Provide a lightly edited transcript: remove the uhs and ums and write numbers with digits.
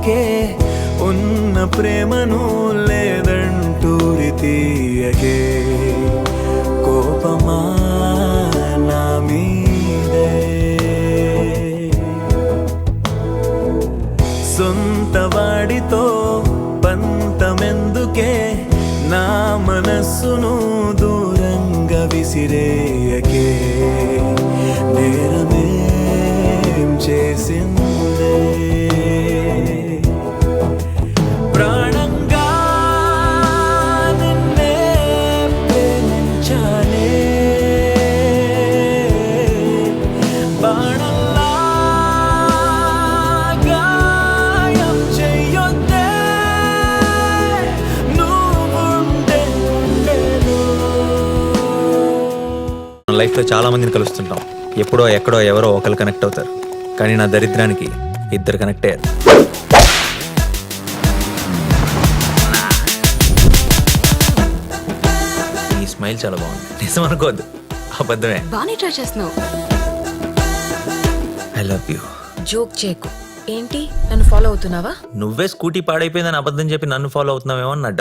తీయకే ఉన్న ప్రేమను లేదంటూరి తీయకే కోపమా నా మీదే సొంత వాడితో పంతమెందుకే నా మనస్సును దూరంగా విసిరేయకే నేరమేం చేసిందే ప్రాణంగా నిన్నే ప్రేమించానే బాణంలా గాయం చెయ్యొద్దే నువ్వుండే గుండెలో. మన లైఫ్లో చాలా మందిని కలుస్తుంటాం. ఎప్పుడో ఎక్కడో ఎవరో ఒకరు కనెక్ట్ అవుతారు. కానీ నా దరిద్రానికి ఇద్దరు కనెక్ట్ అయ్యారు. ఈ స్మైల్ చాలా బాగుంది. నిజం అనుకోవద్దు, అబద్ధమే. బానే ట్రై చేస్తున్నావు. I love you. జోక్ చేయకు. ఏంటి నన్ను ఫాలో అవుతున్నావా? నువ్వే స్కూటీ పాడైపోయిందని అబద్ధం చెప్పి నన్ను ఫాలో అవుతున్నావేమో అని నా